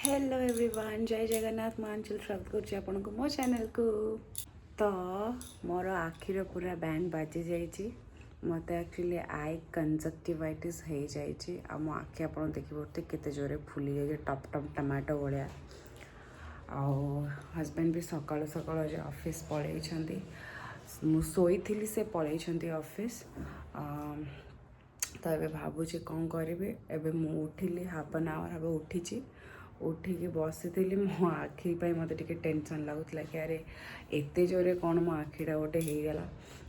Hello everyone जय जगन्नाथ मानचल स्वागत कर मो चैनल को। तो मोर आखिर पूरा बैंड बाजी जाइए मत एक्चुअली आई कंजक्टिवाइटिस हो जाइए आ मो आखि आप देखिए केते जोरे फुली जाइए टप टप टमाटो भाया। आउ हजबैंड भी सकाल सकाल आज ऑफिस पलैंती मुई से पलैंती ऑफिस। तो ये भावुँ कौन करी एबे मु उठिली हाफ एन आवर हम उठी उठिकी बसी मो आखि मत टेंशन लगुला कि अरे एत जोरे कौन मो आखिटा गोटे होगला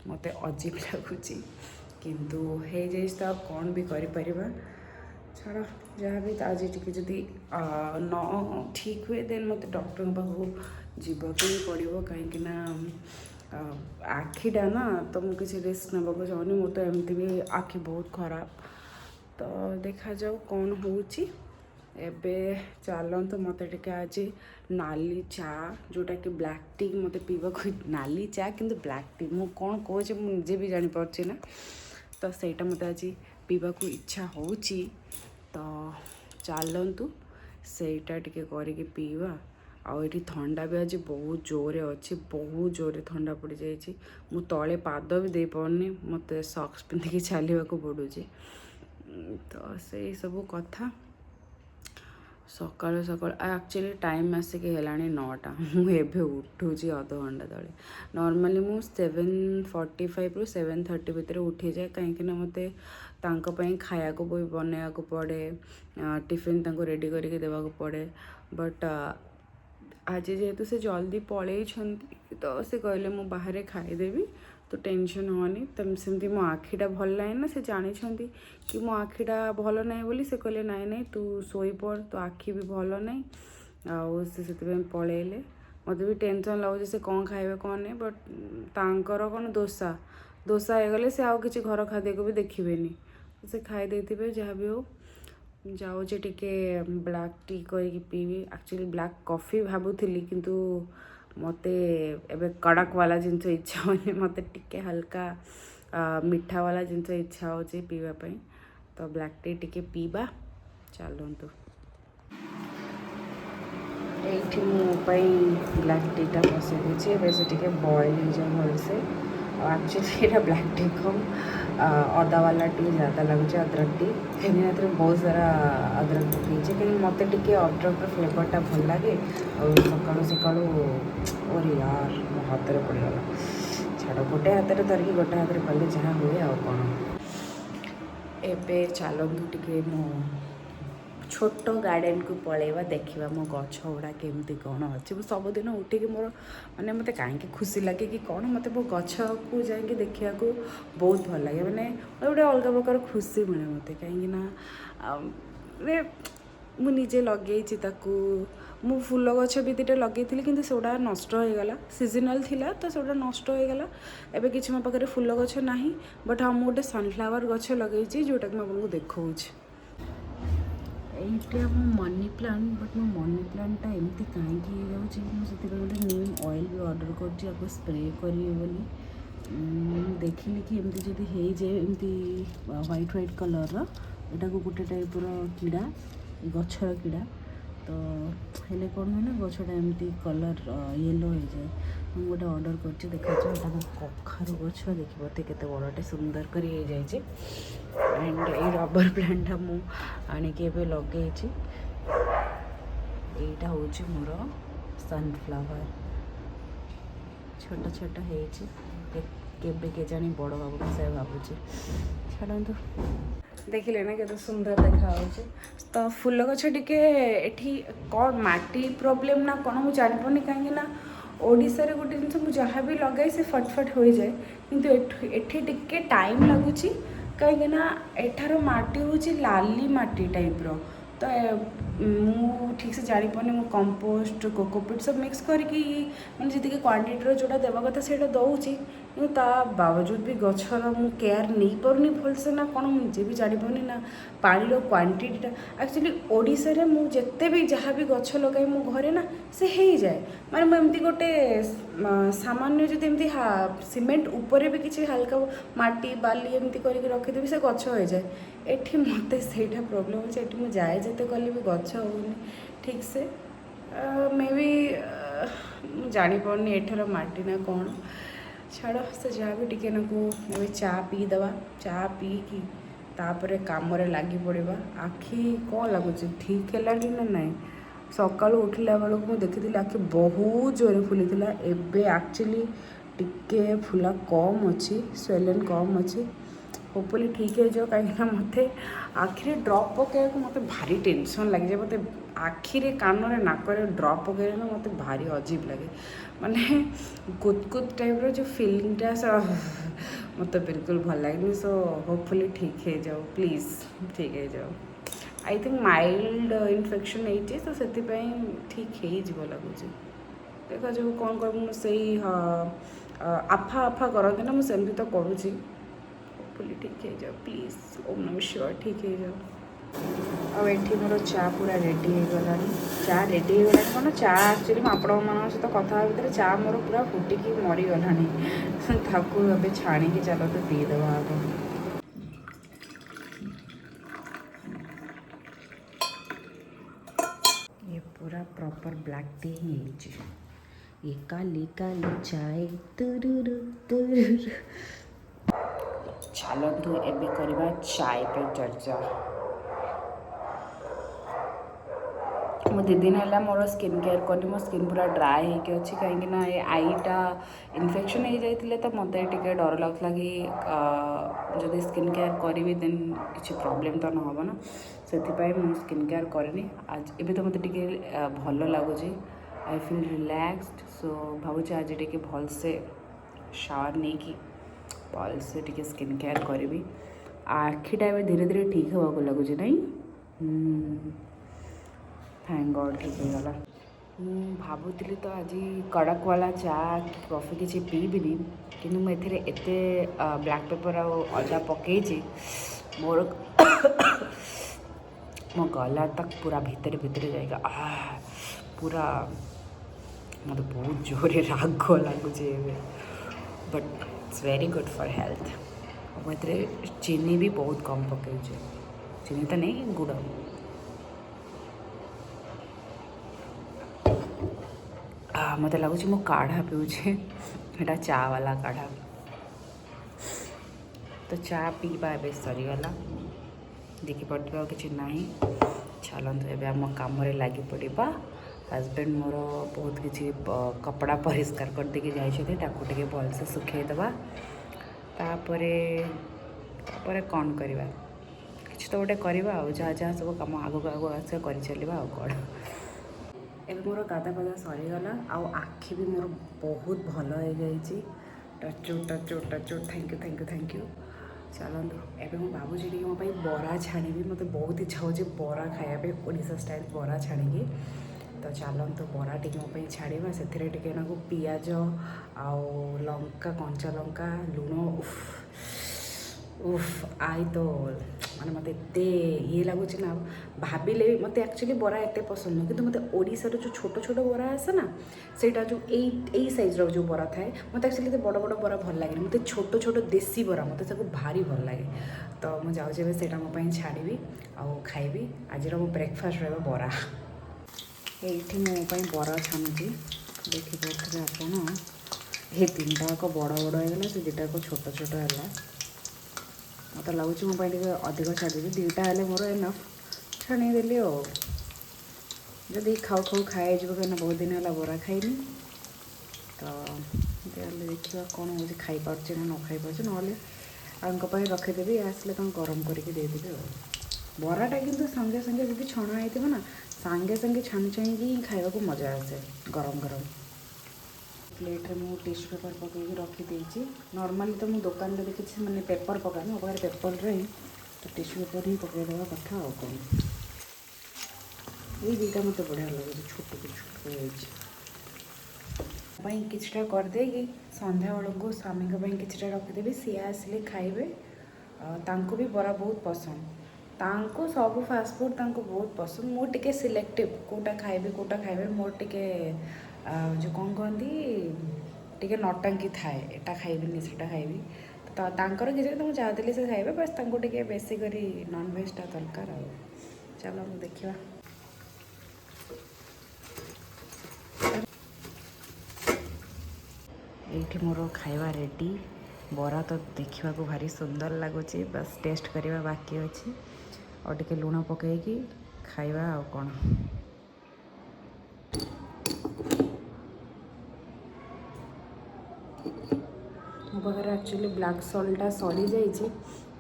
मत अजीब लगुच किंतु हो जाए तो कौन भी कर छाड़ जहाँ भी आज टी जदि न ठीक हुए देन मत डॉक्टर पाखक जीवक ही पड़ो कहीं आखिटा ना तो मुझे किसी रिस्क नाक चाहूनी मोर तो एमती भी आखि बहुत खराब। तो देखा जाऊ कौन होची एबे चलत मत आज नाली चा जोटा कि ब्लैक टी मत पीवा नाली चा किंतु ब्लैक टी मु कौन कहे मुझे भी जापारे ना तो सहीटा मत आज पीवा को इच्छा होची। तो चलतु सहीटा टिके करके पीवा। आउ ये थंडा भी आज बहुत जोरे अच्छी बहुत जोरे थंडा पड़ जाइए मु तले पाद भी दे पारनी मत सॉक्स पिंधिकी चलने को पड़ू। तो से सब कथा सकाल सकाल एक्चुअली टाइम आसिक है 9टा मुझे उठूँ अध घंटा तले नॉर्मली मु 7:45 रु 7:30 भितर उठी जाए कहीं मत खाया को भी बनवा को पड़े टिफिन रेडी करके देवा को पड़े। बट आज जेहेतु से जल्दी पलि तो से कहले मु बाहर खाईदेवी तो टेंशन होनी तम सेमती मो आखिटा भल ना ना से जानी कि मो आखिटा भल ना बोली से कहले नाई नाई तू सोई पड़ तो आखि भी भल ना आउ से पलैले मत भी टेंशन लगुच से कौन खाइबे कौन नहीं। बट तांकर कौन दोसा दोसा हो गले से आउ किसी घर खाद्य को भी देखिए से खाई देते जहाँ भी हो जाऊे टिके ब्लैक टी करके पीवी एक्चुअली ब्लैक कॉफ़ी भावुली किंतु मते एबे कड़क वाला जिनस इच्छा होनी मते टिके हल्का मीठा वाला जिनस इच्छा हो पीवाई तो ब्लैक टी टिके पीवा। चलतु ये मोपाई ब्लैक टीटा बसई देती वैसे टे बॉयल हो जाए भलसे। एक्चुअली यहाँ ब्लैक टी कम अदा वाला टी ज़्यादा लगुच अदरक टी कहीं बहुत सारा अदरक पकई कहीं मत टे अदरक फ्लेवरटा भल लगे और सका सका और यार मो हाथ में पड़गला छाड़ गोटे हाथ में धरिकी गोटे हाथ में कले जहाँ हुए आ कौन एबे चलतु टे मो छोट गार्डन को पलैवा देखा मो गछ गुड़ा केमती कौन अच्छे मुझे सबुदिन उठिक मोर मैंने मत कहीं खुशी लगे कि कौन मत मो गछ को जाकि देखा बहुत भल लगे मैंने गोटे अलग प्रकार खुशी मिले मत कहीं मुझे लगे मु फूल गछ भी दुटा लगे कि सेटा नष्ट हो गला सीजनल थिला तो सेटा नष्ट हो गला एबे किछि मो पाखरे फूल गछ नाही। बट हाँ गोटे सनफ्लावर गछ लगे जोटा कि मुझे देखा ये मनी प्लांट बट मो मनी प्लांटा एमती कहीं मुझे गोटे नीम ऑयल भी ऑर्डर कर स्प्रे करी देखिली कि एमती जब हो जाए एमती व्हाइट व्हाइट कलर यहाँ को गोटे टाइप कीड़ा गचर कीड़ा तो हेले कौन हुए ना गछटा एमती कलर येलो हो जाए मुझे गोटे ऑर्डर कर देखा कखारू गछ देखिए केते बड़टे सुंदर कर एंड ये रबर प्लांटा मु आणिके लगे यहाँ हूँ मोर सनफ्लावर छोट छोट होबे के जानी बड़ बाबू से भावुँ छाड़ू देखिले ना केते सुंदर देखा तो फूल गछ टे कौन माटी प्रोब्लेम ना कौन मुझे जापानी कहीं ओडिशा रे गोटे जिन मुझे जहाँ भी लगे से फटफट हो जाए किंतु एठी टिके टाइम लगुच कहीं एठार माटी हूँ लाली माटी टाइप रो तो मु ठीक से जापानी मु कंपोस्ट कोकोपीट सब मिक्स करके मैंने जी क्वांटिटी जोड़ा देवा कथा से दौची कि बावजूद भी गचर मु केयर नहीं पार्नी भलसे ना कौन मुझे भी जापानी ना पानी क्वांटिटीटा एक्चुअली ओडिशा रे मु जेते भी जहाँ भी गछ लगाए मो घरे ना से हो जाए माने मुझे गोटे सामान्य जो एमती सीमेंट ऊपर भी किसी हल्का माटी बाली एमती करके रखीदेवी से गछ हो जाए। एठी मत से प्रोब्लेम अच्छे मुझे जाए जिते कले भी गछ होनी ठीक से मे भी जापानी एठार माटी ना कौन छाड़ से जहाँ भी टिके नाकू ए चा पीदवा चा पीकी तापर काम लगी पड़ा आखि कौन लगुच ठीक है ना नाई सका उठला बेलू मुझे देखी आखि बहुत जोरे फुली एबे एक्चुअली टिके फुला कम अच्छी स्वेलन कम अच्छी होपफुली ठीक है जो कहीं मत आखिरे ड्रप पकड़ मत भारी टेंशन लगे मत आखिरे कान नाक ड्रप पकड़े ना मत भारी अजीब लगे माने कुत टाइप रो जो फिलिंगटा मत बिल्कुल भल लगे सो होपफुली ठीक है जाओ प्लीज़ ठीक है जाओ आई थिंक माइल्ड इन्फेक्शन होती तो से ठीक हो लगुच देखा जो कौन कर से आफा आफा करते ना मुझे तो करुँची होपफुली ठीक है जाओ प्लीज़ ओम नमः शिवाय ठीक है जाओ आठी मोर चा पूरा रेडी हो गला चा रेडी हो गला कौन चा एक्चुअली आपण मान सहित कथा भितर चा मोर पूरा फुटिकी मरीगला ताकू ए छाणी चलो तो पीदे आग ये पूरा प्रॉपर ब्लैक टी ही ये काली काली चाय तुरुरु तुरुरु चलतु एबे करबा चाय पे चर्चा मो दी दिन है मोर स्किन केयर कर मो स्किन पूरा ड्राए होके अच्छी कहीं ये आईटा इन्फेक्शन हो जाते तो मत टे डर लगुला कि जदि स्किन केयर करी देन किसी प्रॉब्लम तो ना हम ना से मुझे स्किन केयर करनी आज एबे तो मत भल लगुच आई फील रिलैक्सड सो भावुँ आज टे भल से शावर नहीं कि भल से टे स्किन केयर करी आखिटा धीरे धीरे ठीक होगा लगुच नहीं थैंक गॉड ठीक होगा भावुली तो आज कड़क वाला चा कि कॉफी किसी पीबिनी कि मुझे ब्लैक पेपर आदा पकई मोर मो गला तक पूरा भितर भितर जाएगा पूरा मत बहुत जोरे राग लगुच but it's very good for health मुझे चीनी भी बहुत कम पकई चीनी तो नहीं गुड़ मत लगुच मो काढ़ा पीऊे एटा चा वाला काढ़ा तो चा पीवा ए सरीगला देखी पड़ा कि ना चलते ए आम कम लगी पड़ा हजबैंड मोर बहुत किसी कपड़ा परिष्कार कर देके जाइए भलसे सुखेदबा तापरे कौन करवा कि तो गोटे करवा जहाँ जहाँ सब कम आग आग आस कर चलवा कौन एबे मोर गाधा पाधा सरीगला आखि भी मोर बहुत भल हो जाइए टचू टचू टचू thank you thank you thank you चलतु एबे मुझे भावुँ मो बरा छाणी मत बहुत इच्छा हो बरा खायापे ओडिशा स्टाइल बरा छाणी तो चलतु बरा टी मो छाड़ा से पियाज आउ लंका कंचा लंका लुण उफ आई तो माने मत ये लगुच ना भाविले मत एक्चुअली बरा एत पसंद नुह कि मत ओडिशा जो छोट छोट बरा आसे ना सेटा जो यही साइज जो बरा थाए मत एक्चुअली बड़ बड़ बरा भल लगे मत छोट छोट देसी बरा मत भारी भल लगे तो मुझे जाऊँचे मो छाड़ी आउ खाइबी आज मो ब्रेकफास्ट रहा बरा ये मोपाई बरा छाणुची देखिपे आप ये तीन टाक बड़ बड़ होगा से दुटाक छोट छोट है मत लगुच मो अधिक छाड़ी दुईटा हेल्ले मोर एनफ छाणीदेली जदि खाऊ खाऊ खाए कहीं बहुत दिन है बरा खाइनी तो देखा कौन हो खाई पार्चे ना न खाई पार्चे ना रखीदेवी आसले गरम करके देदेवी बराटा कि संगे संगे जब छणा होती ना सांगे सांगे छाणी छाणी खावा को मजा आसे गरम गरम प्लेट में टिश्यू पेपर पकई रखी नॉर्मली तो मुझे दुकान में देखी मैंने पेपर पकाए मो पाखे पेपर रही तो टिश्यू पेपर ही पकईदेवा कथा आ कौन ये दुटा मत बढ़िया लगे छोट छोट किछटा करदे संध्या बेलू स्वामी किछटा रखीदेवी सी आसिले खाइबे तांको भी बरा बहुत पसंद तांको सब फास्टफुड तांको बहुत पसंद मो टिके सिलेक्टिव कोटा खाइबे मोर टिके जो कौन कहती टे नटंकी थाए एटा खाइबी सेटा खाइबी तो तांकर किसी तो मुझे चाहती से खाइबे बस तांको टिके बेसी करी नॉनवेजटा दरकार चलो देखा ये मोर खाଇବା रेडी बरा तो देखा भारी सुंदर लगुच बस टेस्ट करवा बाकी अच्छे और टिके लुण पकईकि खाଇବା आ कौन मो पाखे एक्चुअली ब्लैक सल्टा सरी जाइए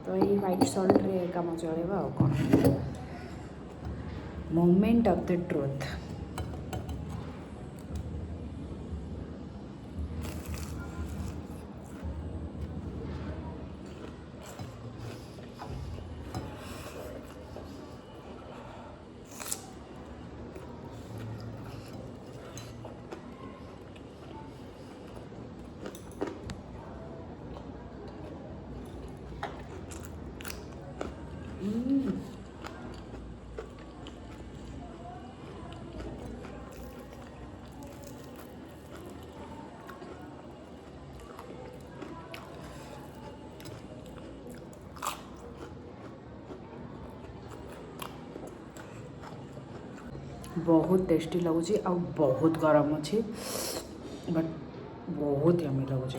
तो ये व्हाइट सल्ट रे काम चलेगा आ कौन मोमेंट ऑफ द ट्रुथ बहुत टेस्टी लगुच आ बहुत गरम अच्छे बट बहुत यमी लगुच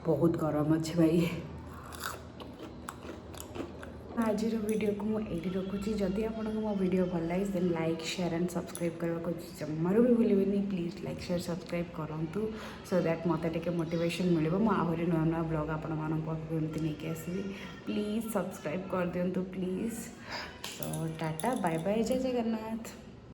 बहुत गरम अच्छे भाई आज वीडियो को मुझे रखुच्छी जदि आपको मो वीडियो भल लगे then like share and subscribe करने को जमार भी भूलें प्लीज लाइक शेयर सब्सक्राइब करूँ सो दैट मत मोटिवेशन मिले मुझे नुआ नुआ ब्लॉग आपण मानते नहीं आसवि प्लीज सब्सक्राइब कर दिंतु प्लीज तो टाटा बाय बाय जय जगन्नाथ।